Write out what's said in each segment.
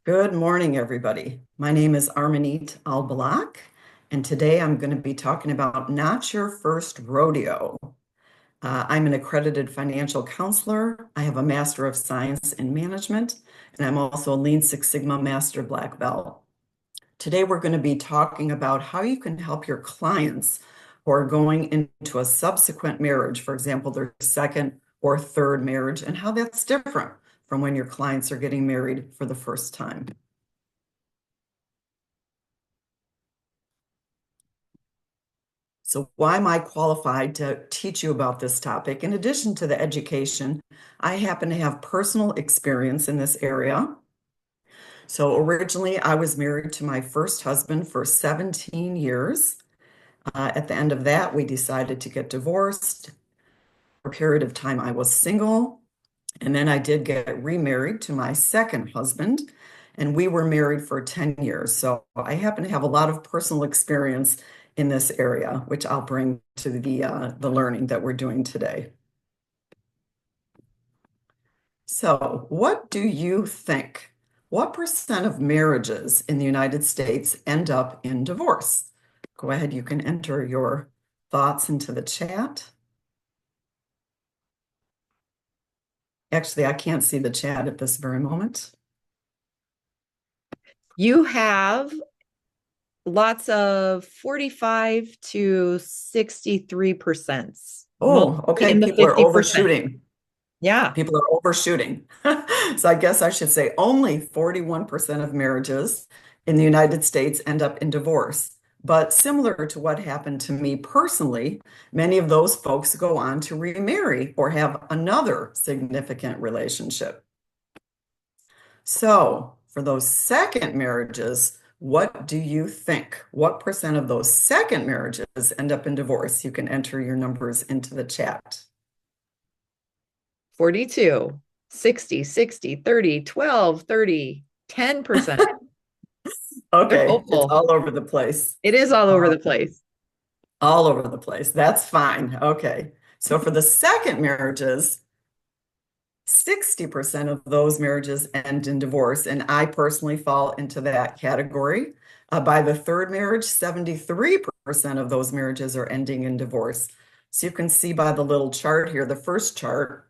Good morning, everybody. My name is Armanit Al-Balak, and today I'm going to be talking about Not Your First Rodeo. I'm an accredited financial counselor. I have a Master of Science in Management, and I'm also a Lean Six Sigma Master Black Belt. Today, we're going to be talking about how you can help your clients who are going into a subsequent marriage, for example, their second or third marriage, and how that's different from when your clients are getting married for the first time. So why am I qualified to teach you about this topic? In addition to the education, I happen to have personal experience in this area. So originally, I was married to my first husband for 17 years. At the end of that, we decided to get divorced. For a period of time, I was single. And then I did get remarried to my second husband, and we were married for 10 years. So I happen to have a lot of personal experience in this area, which I'll bring to the learning that we're doing today. So, what do you think? What percent of marriages in the United States end up in divorce? Go ahead, you can enter your thoughts into the chat. Actually, I can't see the chat at this very moment. You have lots of 45 to 63%, Oh, mostly okay. in the People are 50%. overshooting. Yeah. People are overshooting. So I guess I should say only 41% of marriages in the United States end up in divorce. But similar to what happened to me personally, many of those folks go on to remarry or have another significant relationship. So for those second marriages, what do you think? What percent of those second marriages end up in divorce? You can enter your numbers into the chat. 42, 60, 60, 30, 12, 30, 10%. They're Okay, it's hopeful. all over the place. It is all over Uh, the place. all over the place. That's fine. Okay. So for the second marriages, 60% of those marriages end in divorce, and I personally fall into that category. By the third marriage, 73% of those marriages are ending in divorce. So you can see by the little chart here, the first chart,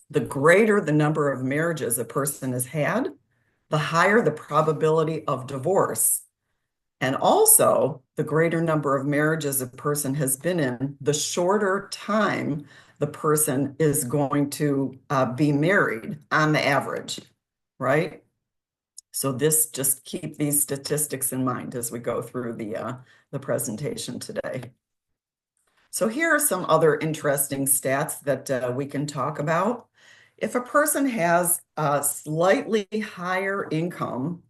the greater the number of marriages a person has had, the higher the probability of divorce. And also, the greater number of marriages a person has been in, the shorter time the person is going to be married on the average, right? So this just keep these statistics in mind as we go through the presentation today. So here are some other interesting stats that we can talk about. If a person has a slightly higher income,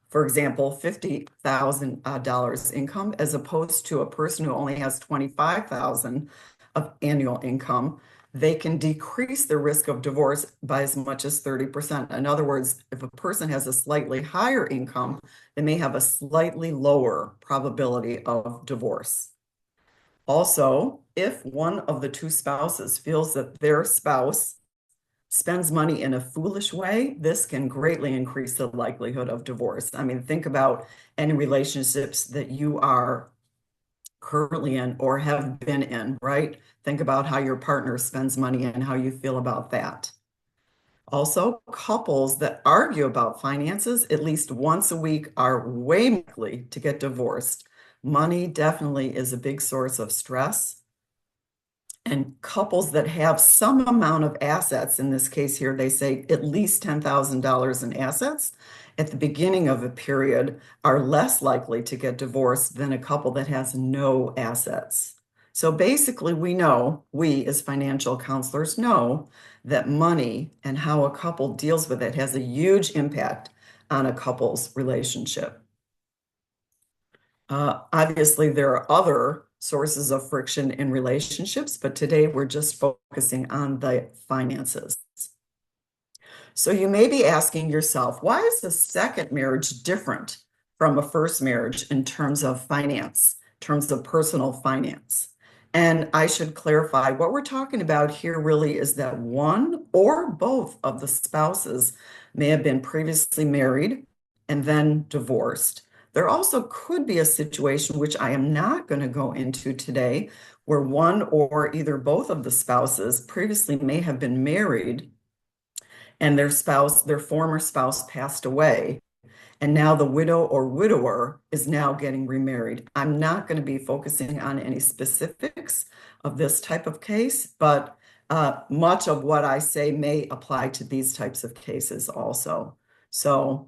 for example, $50,000 income, as opposed to a person who only has 25,000 of annual income, they can decrease the risk of divorce by as much as 30%. In other words, if a person has a slightly higher income, they may have a slightly lower probability of divorce. Also, if one of the two spouses feels that their spouse spends money in a foolish way, this can greatly increase the likelihood of divorce. I mean, think about any relationships that you are currently in or have been in, right? Think about how your partner spends money and how you feel about that. Also, couples that argue about finances at least once a week are way more likely to get divorced. Money definitely is a big source of stress. And couples that have some amount of assets, in this case here, they say at least $10,000 in assets at the beginning of a period are less likely to get divorced than a couple that has no assets. So basically, we as financial counselors know that money and how a couple deals with it has a huge impact on a couple's relationship. Obviously, there are other sources of friction in relationships, but today we're just focusing on the finances. So you may be asking yourself, why is the second marriage different from a first marriage in terms of finance, in terms of personal finance? And I should clarify what we're talking about here really is that one or both of the spouses may have been previously married and then divorced. There also could be a situation, which I am not going to go into today, where one or either both of the spouses previously may have been married and their former spouse passed away. And now the widow or widower is now getting remarried. I'm not going to be focusing on any specifics of this type of case, but much of what I say may apply to these types of cases also. So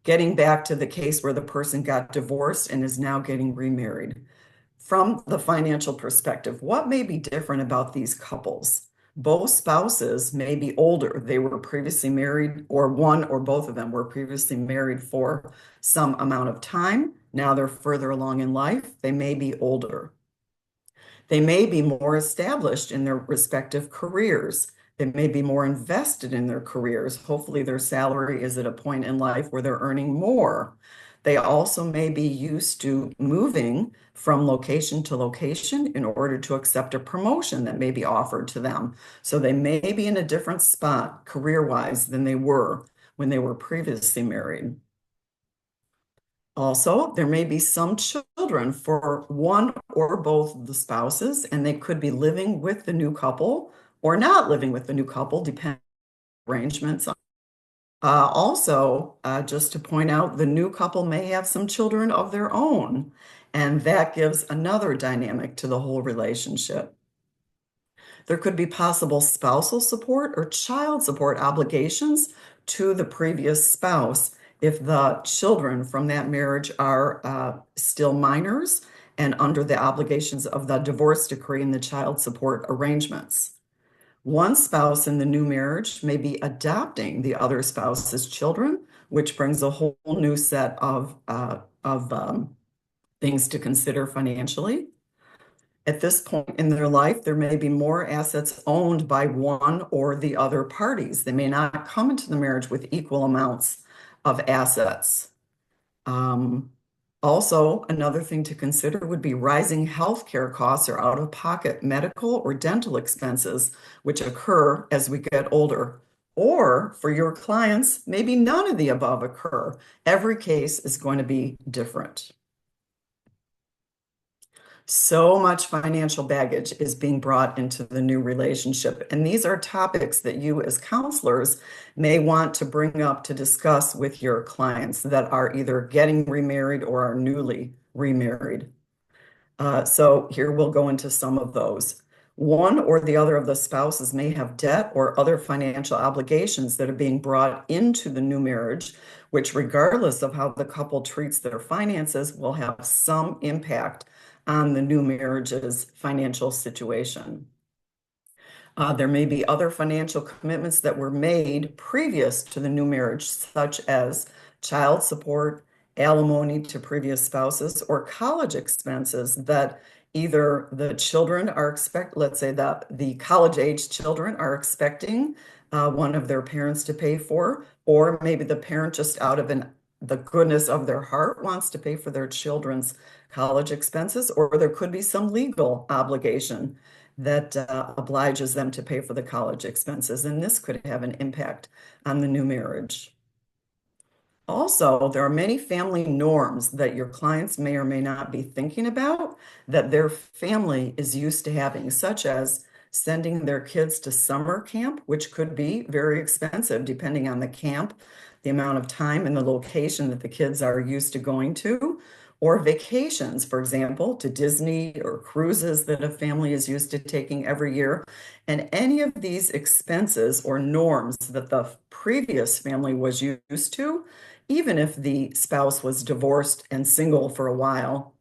getting back to the case where the person got divorced and is now getting remarried. From the financial perspective, what may be different about these couples? Both spouses may be older. They were previously married, or one or both of them were previously married for some amount of time. Now they're further along in life. They may be older. They may be more established in their respective careers. They may be more invested in their careers. Hopefully, their salary is at a point in life where they're earning more. They also may be used to moving from location to location in order to accept a promotion that may be offered to them. So they may be in a different spot career-wise than they were when they were previously married. Also, there may be some children for one or both of the spouses, and they could be living with the new couple or not living with the new couple, depending on arrangements. Just to point out, the new couple may have some children of their own, and that gives another dynamic to the whole relationship. There could be possible spousal support or child support obligations to the previous spouse if the children from that marriage are still minors and under the obligations of the divorce decree and the child support arrangements. One spouse in the new marriage may be adopting the other spouse's children, which brings a whole new set of things to consider financially. At this point in their life, there may be more assets owned by one or the other parties. They may not come into the marriage with equal amounts of assets. Um, Also, another thing to consider would be rising healthcare costs or out-of-pocket medical or dental expenses, which occur as we get older. Or for your clients, maybe none of the above occur. Every case is going to be different. So much financial baggage is being brought into the new relationship. And these are topics that you, as counselors, may want to bring up to discuss with your clients that are either getting remarried or are newly remarried. So here we'll go into some of those. One or the other of the spouses may have debt or other financial obligations that are being brought into the new marriage, which, regardless of how the couple treats their finances, will have some impact on the new marriage's financial situation. There may be other financial commitments that were made previous to the new marriage, such as child support, alimony to previous spouses, or college expenses that either the children are let's say that the college-age children are expecting one of their parents to pay for, or maybe the parent just out of the goodness of their heart wants to pay for their children's college expenses, or there could be some legal obligation that obliges them to pay for the college expenses, and this could have an impact on the new marriage. Also, there are many family norms that your clients may or may not be thinking about that their family is used to having, such as sending their kids to summer camp, which could be very expensive depending on the camp, the amount of time and the location that the kids are used to going to, or vacations, for example, to Disney or cruises that a family is used to taking every year. And any of these expenses or norms that the previous family was used to, even if the spouse was divorced and single for a while,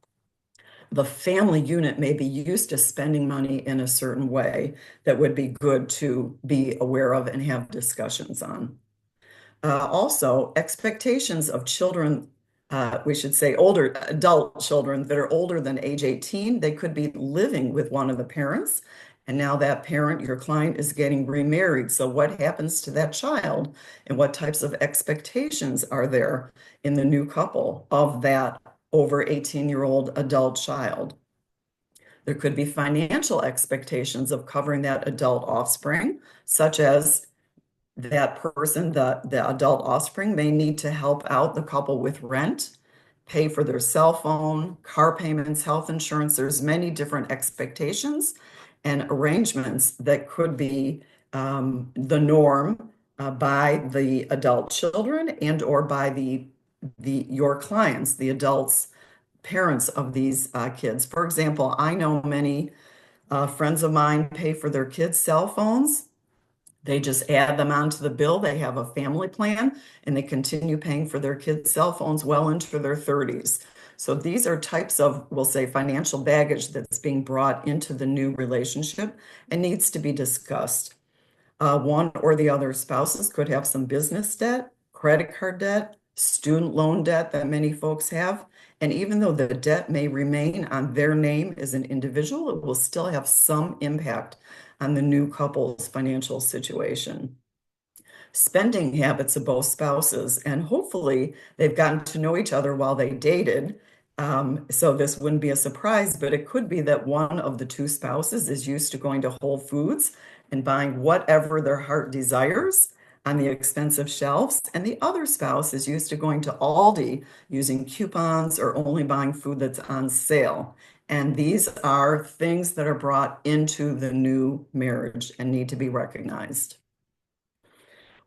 the family unit may be used to spending money in a certain way that would be good to be aware of and have discussions on. Also, expectations of children, we should say older adult children that are older than age 18, they could be living with one of the parents. And now that parent, your client, is getting remarried. So what happens to that child and what types of expectations are there in the new couple of that over 18-year-old adult child? There could be financial expectations of covering that adult offspring, such as that person, the adult offspring, may need to help out the couple with rent, pay for their cell phone, car payments, health insurance. There's many different expectations and arrangements that could be the norm by the adult children and or by the your clients, the adults, parents of these kids. For example, I know many friends of mine pay for their kids' cell phones. They just add them onto the bill. They have a family plan and they continue paying for their kids' cell phones well into their 30s. So these are types of, we'll say, financial baggage that's being brought into the new relationship and needs to be discussed. One or the other spouses could have some business debt, credit card debt, student loan debt that many folks have. And even though the debt may remain on their name as an individual, it will still have some impact on the new couple's financial situation. Spending habits of both spouses, and hopefully they've gotten to know each other while they dated. So this wouldn't be a surprise, but it could be that one of the two spouses is used to going to Whole Foods and buying whatever their heart desires on the expensive shelves, and the other spouse is used to going to Aldi using coupons or only buying food that's on sale. And these are things that are brought into the new marriage and need to be recognized.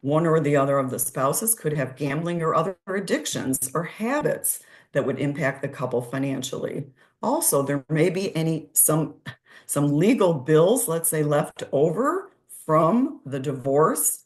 One or the other of the spouses could have gambling or other addictions or habits that would impact the couple financially. Also, there may be some legal bills, let's say, left over from the divorce,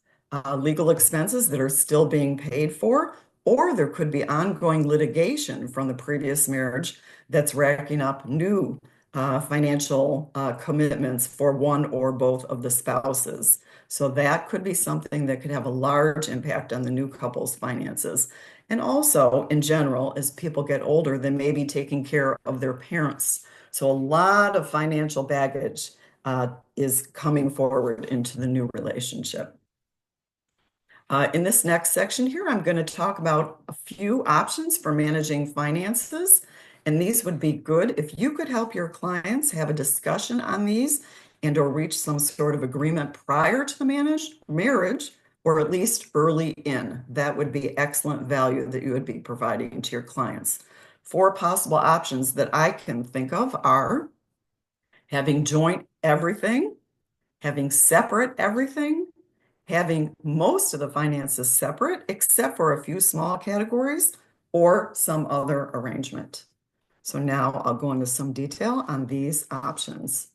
legal expenses that are still being paid for, or there could be ongoing litigation from the previous marriage that's racking up new financial commitments for one or both of the spouses. So that could be something that could have a large impact on the new couple's finances. And also, in general, as people get older, they may be taking care of their parents. So a lot of financial baggage is coming forward into the new relationship. In this next section here, I'm going to talk about a few options for managing finances. And these would be good if you could help your clients have a discussion on these and or reach some sort of agreement prior to the marriage, or at least early in. That would be excellent value that you would be providing to your clients. Four possible options that I can think of are having joint everything, having separate everything, having most of the finances separate, except for a few small categories, or some other arrangement. So now I'll go into some detail on these options.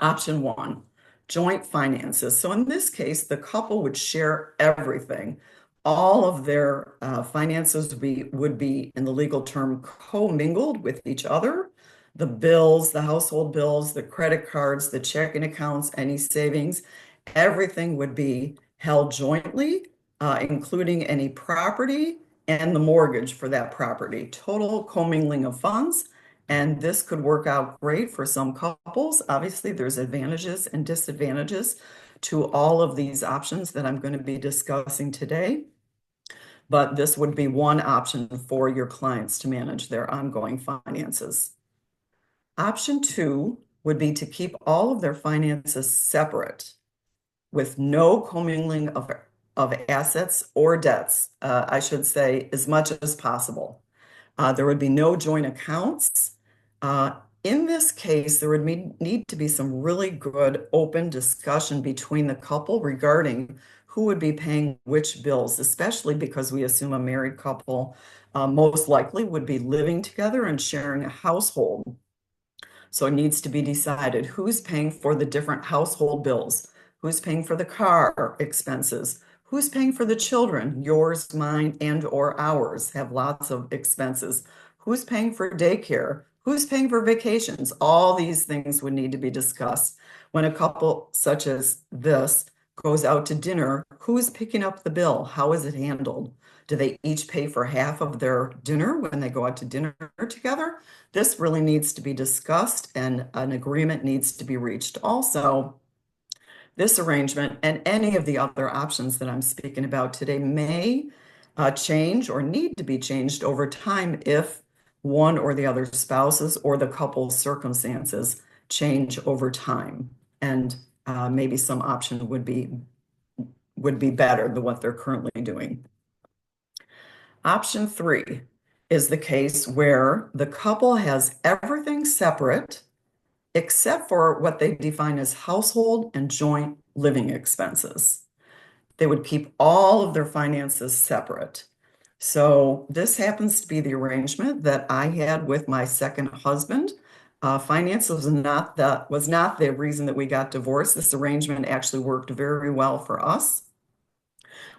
Option one, joint finances. So in this case, the couple would share everything. All of their finances would be, in the legal term, commingled with each other. The bills, the household bills, the credit cards, the checking accounts, any savings, everything would be held jointly, including any property and the mortgage for that property. Total commingling of funds. And this could work out great for some couples. Obviously, there's advantages and disadvantages to all of these options that I'm going to be discussing today. But this would be one option for your clients to manage their ongoing finances. Option two would be to keep all of their finances separate with no commingling of assets or debts, I should say, as much as possible. There would be no joint accounts. In this case, there would need to be some really good open discussion between the couple regarding who would be paying which bills, especially because we assume a married couple most likely would be living together and sharing a household. So it needs to be decided who's paying for the different household bills, who's paying for the car expenses, who's paying for the children, yours, mine, and or ours have lots of expenses. Who's paying for daycare? Who's paying for vacations? All these things would need to be discussed. When a couple such as this goes out to dinner, who's picking up the bill? How is it handled? Do they each pay for half of their dinner when they go out to dinner together? This really needs to be discussed and an agreement needs to be reached. Also, this arrangement and any of the other options that I'm speaking about today may change or need to be changed over time if one or the other spouses or the couple's circumstances change over time. And maybe some option would be better than what they're currently doing. Option 3 is the case where the couple has everything separate except for what they define as household and joint living expenses. They would keep all of their finances separate. So this happens to be the arrangement that I had with my second husband. Finance was not the reason that we got divorced. This arrangement actually worked very well for us.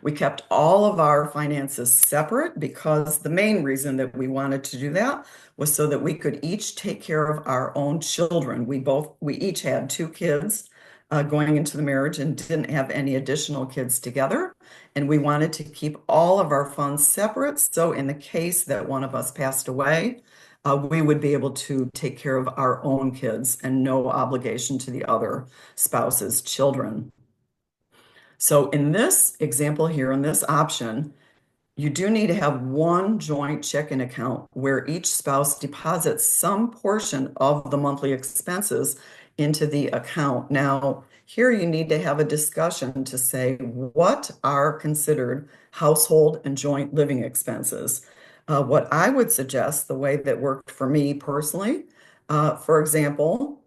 We kept all of our finances separate because the main reason that we wanted to do that was so that we could each take care of our own children. We each had 2 kids going into the marriage and didn't have any additional kids together. And we wanted to keep all of our funds separate. So in the case that one of us passed away, we would be able to take care of our own kids and no obligation to the other spouse's children. So in this example here, in this option, you do need to have one joint checking account where each spouse deposits some portion of the monthly expenses into the account. Now, here you need to have a discussion to say what are considered household and joint living expenses. What I would suggest, the way that worked for me personally, for example,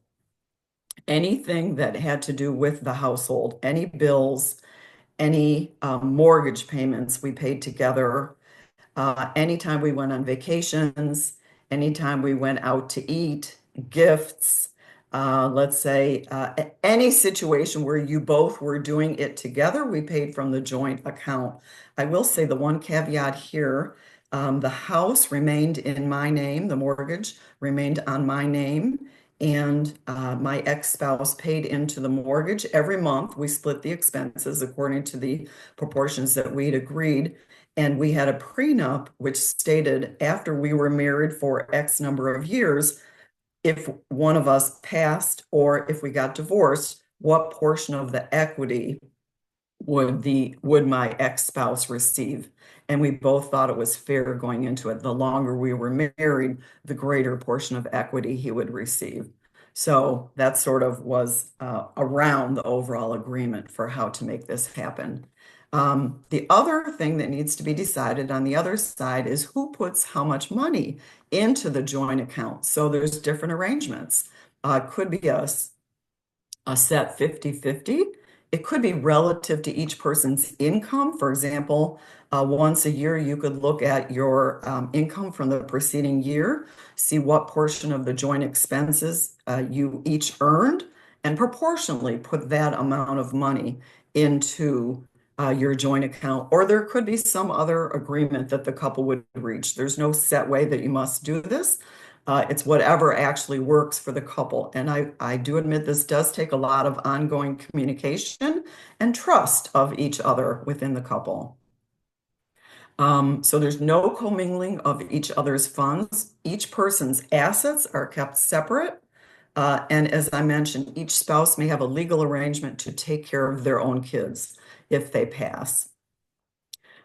anything that had to do with the household, any bills, any mortgage payments we paid together, anytime we went on vacations, anytime we went out to eat, gifts, let's say any situation where you both were doing it together, we paid from the joint account. I will say the one caveat here, the house remained in my name, the mortgage remained on my name, and my ex-spouse paid into the mortgage every month. We split the expenses according to the proportions that we'd agreed. And we had a prenup which stated after we were married for X number of years, if one of us passed or if we got divorced, what portion of the equity would my ex-spouse receive? And we both thought it was fair going into it. The longer we were married, the greater portion of equity he would receive. So that sort of was around the overall agreement for how to make this happen. The other thing that needs to be decided on the other side is who puts how much money into the joint account. So there's different arrangements. It could be a set 50-50. It could be relative to each person's income. For example, once a year, you could look at your income from the preceding year, see what portion of the joint expenses you each earned, and proportionally put that amount of money into your joint account. Or there could be some other agreement that the couple would reach. There's no set way that you must do this. It's whatever actually works for the couple. And I do admit this does take a lot of ongoing communication and trust of each other within the couple. So there's no commingling of each other's funds. Each person's assets are kept separate. And as I mentioned, each spouse may have a legal arrangement to take care of their own kids if they pass.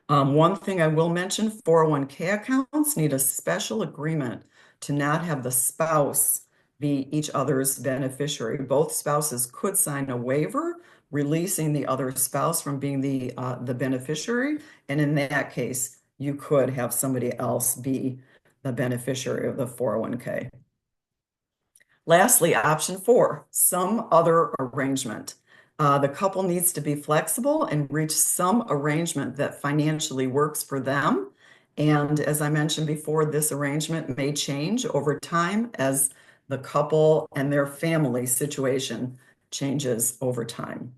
One thing I will mention, 401k accounts need a special agreement to not have the spouse be each other's beneficiary. Both spouses could sign a waiver releasing the other spouse from being the beneficiary. And in that case, you could have somebody else be the beneficiary of the 401k. Lastly, option 4, some other arrangement. The couple needs to be flexible and reach some arrangement that financially works for them. And as I mentioned before, this arrangement may change over time as the couple and their family situation changes over time.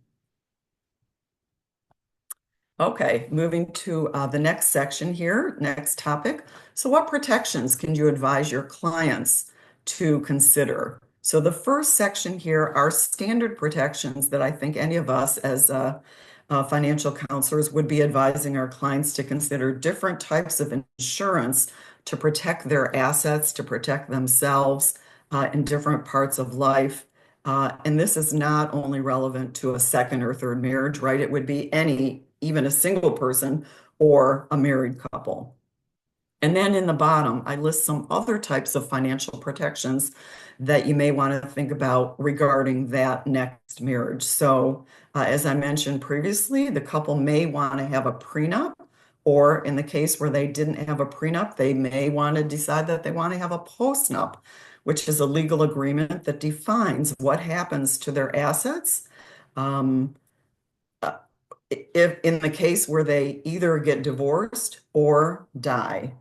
Okay, moving to the next section here, next topic. So what protections can you advise your clients to consider? So the first section here are standard protections that I think any of us as financial counselors would be advising our clients to consider different types of insurance to protect their assets, to protect themselves in different parts of life. And this is not only relevant to a second or third marriage, right? It would be any, even a single person or a married couple. And then in the bottom, I list some other types of financial protections that you may want to think about regarding that next marriage. So, as I mentioned previously, the couple may want to have a prenup, or in the case where they didn't have a prenup, they may want to decide that they want to have a postnup, which is a legal agreement that defines what happens to their assets. Um, if in the case where they either get divorced or die.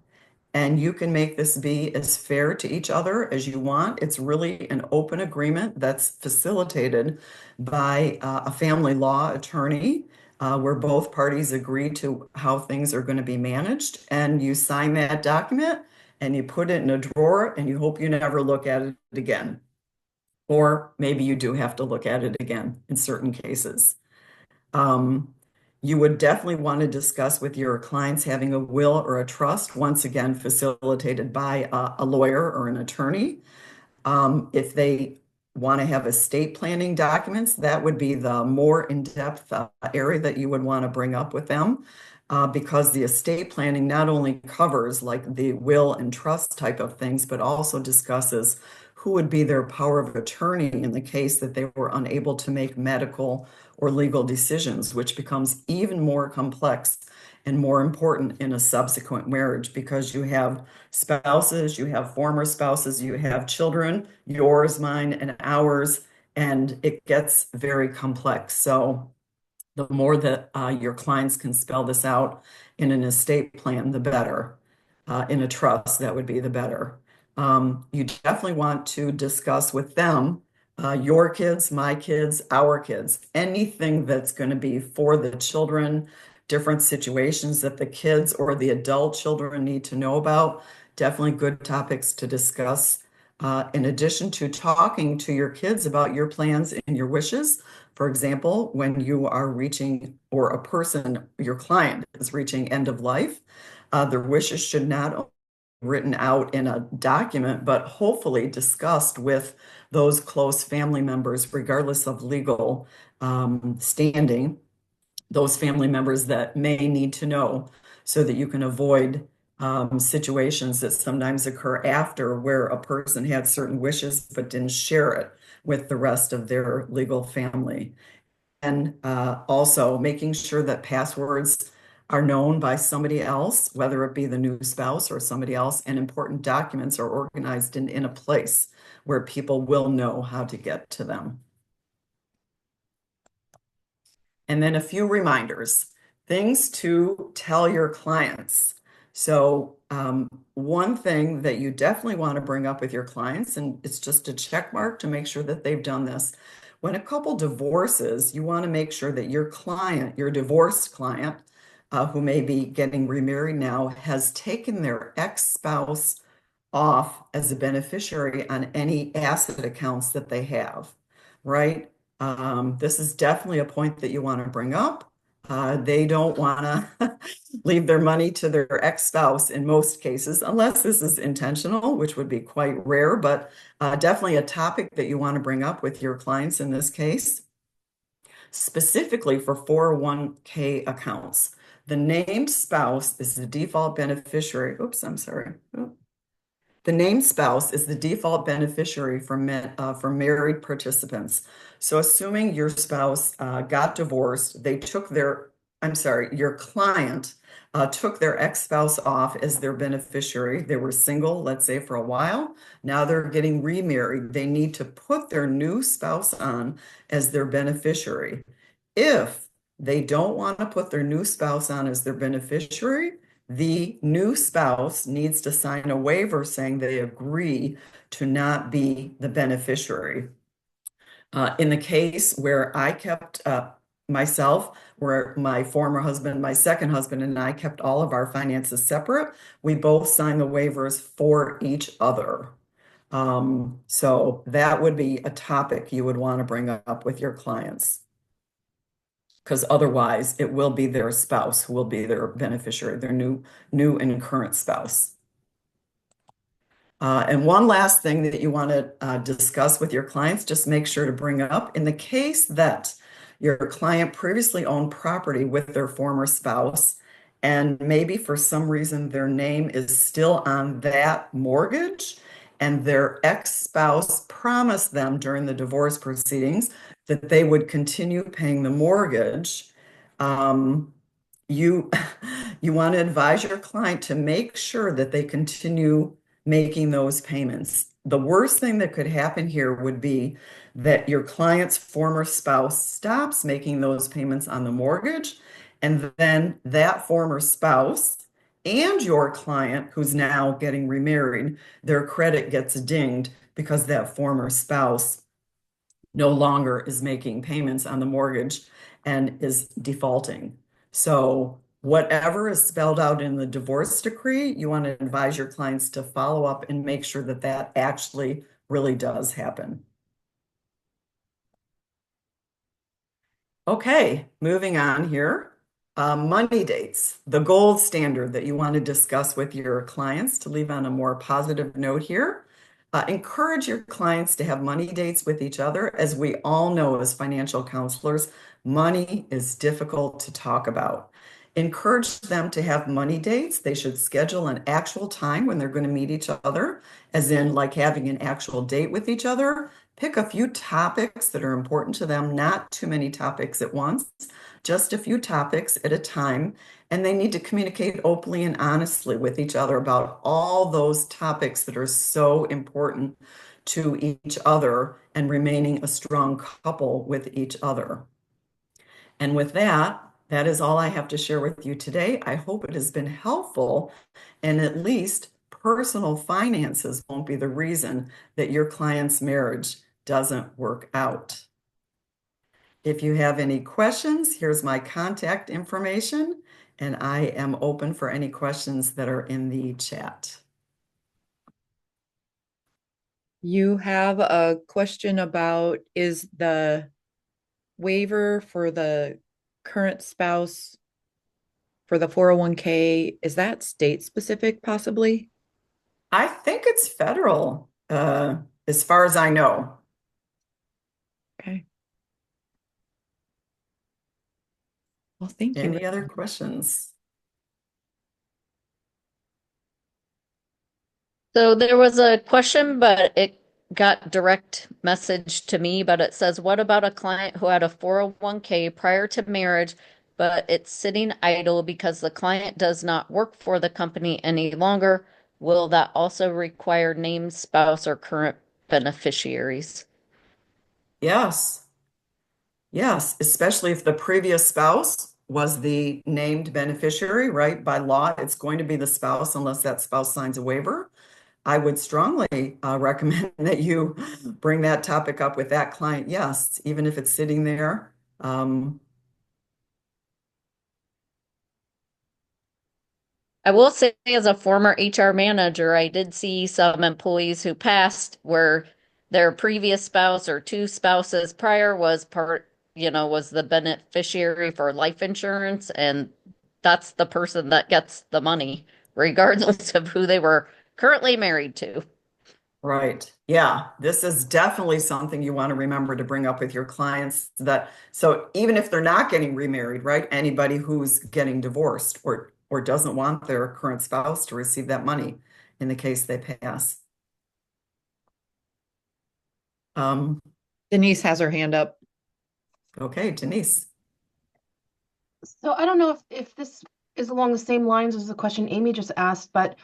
And you can make this be as fair to each other as you want. It's really an open agreement that's facilitated by a family law attorney, where both parties agree to how things are going to be managed. And you sign that document and you put it in a drawer and you hope you never look at it again. Or maybe you do have to look at it again in certain cases. Um, you would definitely want to discuss with your clients having a will or a trust, once again, facilitated by a lawyer or an attorney. If they want to have estate planning documents, that would be the more in-depth area that you would want to bring up with them, because the estate planning not only covers like the will and trust type of things, but also discusses who would be their power of attorney in the case that they were unable to make medical or legal decisions, which becomes even more complex and more important in a subsequent marriage because you have spouses, you have former spouses, you have children, yours, mine, and ours, and it gets very complex. So the more that your clients can spell this out in an estate plan, the better. In a trust, that would be the better. You definitely want to discuss with them your kids, my kids, our kids, anything that's going to be for the children, different situations that the kids or the adult children need to know about. Definitely good topics to discuss. In addition to talking to your kids about your plans and your wishes, for example, when you are reaching, or a person, your client is reaching end of life, their wishes should not only be written out in a document, but hopefully discussed with those close family members, regardless of legal standing, those family members that may need to know so that you can avoid situations that sometimes occur after where a person had certain wishes but didn't share it with the rest of their legal family. And also making sure that passwords are known by somebody else, whether it be the new spouse or somebody else, and important documents are organized in a place where people will know how to get to them. And then a few reminders, things to tell your clients. So, one thing that you definitely want to bring up with your clients, and it's just a check mark to make sure that they've done this. When a couple divorces, you want to make sure that your client, your divorced client, who may be getting remarried now, has taken their ex-spouse off as a beneficiary on any asset accounts that they have, right? This is definitely a point that you want to bring up. They don't want to leave their money to their ex-spouse in most cases, unless this is intentional, which would be quite rare, but definitely a topic that you want to bring up with your clients in this case, specifically for 401k accounts. The named spouse is the default beneficiary. Oops, I'm sorry. The named spouse is the default beneficiary for married participants. So assuming your spouse got divorced, I'm sorry, your client took their ex-spouse off as their beneficiary. They were single, let's say, for a while. Now they're getting remarried. They need to put their new spouse on as their beneficiary. If they don't want to put their new spouse on as their beneficiary, the new spouse needs to sign a waiver saying they agree to not be the beneficiary. In the case where I kept myself, where my former husband, my second husband, and I kept all of our finances separate, we both signed the waivers for each other. So that would be a topic you would want to bring up with your clients, because otherwise it will be their spouse who will be their beneficiary, their new and current spouse. And one last thing that you want to discuss with your clients, just make sure to bring up in the case that your client previously owned property with their former spouse and maybe for some reason their name is still on that mortgage, and their ex-spouse promised them during the divorce proceedings that they would continue paying the mortgage. Um, you you want to advise your client to make sure that they continue making those payments. The worst thing that could happen here would be that your client's former spouse stops making those payments on the mortgage, and then that former spouse and your client, who's now getting remarried, their credit gets dinged because that former spouse no longer is making payments on the mortgage and is defaulting. So whatever is spelled out in the divorce decree, you want to advise your clients to follow up and make sure that that actually really does happen. Okay, moving on here. Money dates, the gold standard that you want to discuss with your clients to leave on a more positive note here. Encourage your clients to have money dates with each other. As we all know, as financial counselors, money is difficult to talk about. Encourage them to have money dates. They should schedule an actual time when they're going to meet each other, as in like having an actual date with each other. Pick a few topics that are important to them, not too many topics at once, just a few topics at a time. And they need to communicate openly and honestly with each other about all those topics that are so important to each other and remaining a strong couple with each other. And with that, that is all I have to share with you today. I hope it has been helpful, and at least personal finances won't be the reason that your client's marriage doesn't work out. If you have any questions, here's my contact information, and I am open for any questions that are in the chat. You have a question about, is the waiver for the current spouse for the 401k, is that state specific possibly? I think it's federal, as far as I know. Okay. Well, thank you. Any other questions? So there was a question, but it got direct message to me, but it says, what about a client who had a 401k prior to marriage, but it's sitting idle because the client does not work for the company any longer? Will that also require named spouse or current beneficiaries? Yes. Yes, especially if the previous spouse was the named beneficiary, right? By law, it's going to be the spouse unless that spouse signs a waiver. I would strongly recommend that you bring that topic up with that client. Yes, even if it's sitting there. I will say, as a former HR manager, I did see some employees who passed where their previous spouse or two spouses prior was was the beneficiary for life insurance, and that's the person that gets the money, regardless of who they were currently married to. Right. Yeah, this is definitely something you want to remember to bring up with your clients that so even if they're not getting remarried, right? Anybody who's getting divorced or doesn't want their current spouse to receive that money in the case they pass. Um, Denise has her hand up. okay, Denise. So I don't know if this is along the same lines as the question Amy just asked, but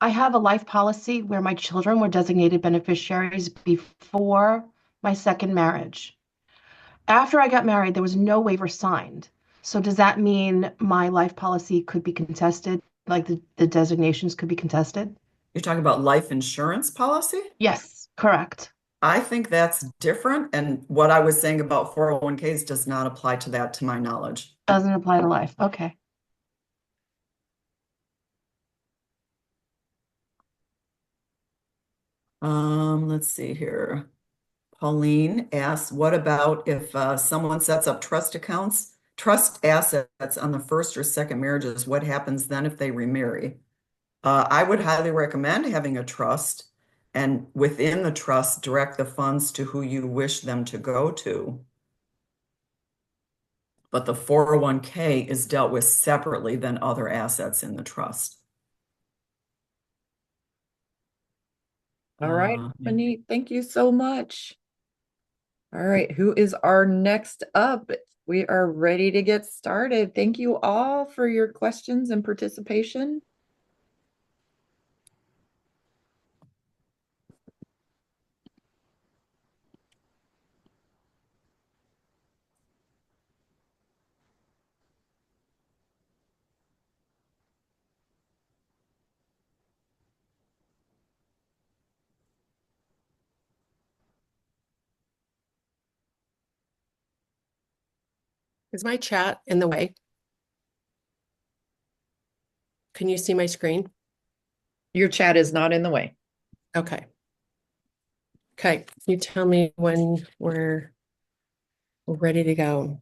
I have a life policy where my children were designated beneficiaries before my second marriage. After I got married, there was no waiver signed. So does that mean my life policy could be contested? Like the designations could be contested? You're talking about life insurance policy? Yes, correct. I think that's different. And what I was saying about 401ks does not apply to that, to my knowledge. Doesn't apply to life. Okay. Let's see here. Pauline asks, what about if someone sets up trust accounts, trust assets on the first or second marriages? What happens then if they remarry? I would highly recommend having a trust and within the trust, direct the funds to who you wish them to go to. but the 401k is dealt with separately than other assets in the trust. All right, Uh, Monique, thank you so much. All right, who is our next up? We are ready to get started. Thank you all for your questions and participation. Is my chat in the way? Can you see my screen? Your chat is not in the way. Okay. Okay, you tell me when we're ready to go.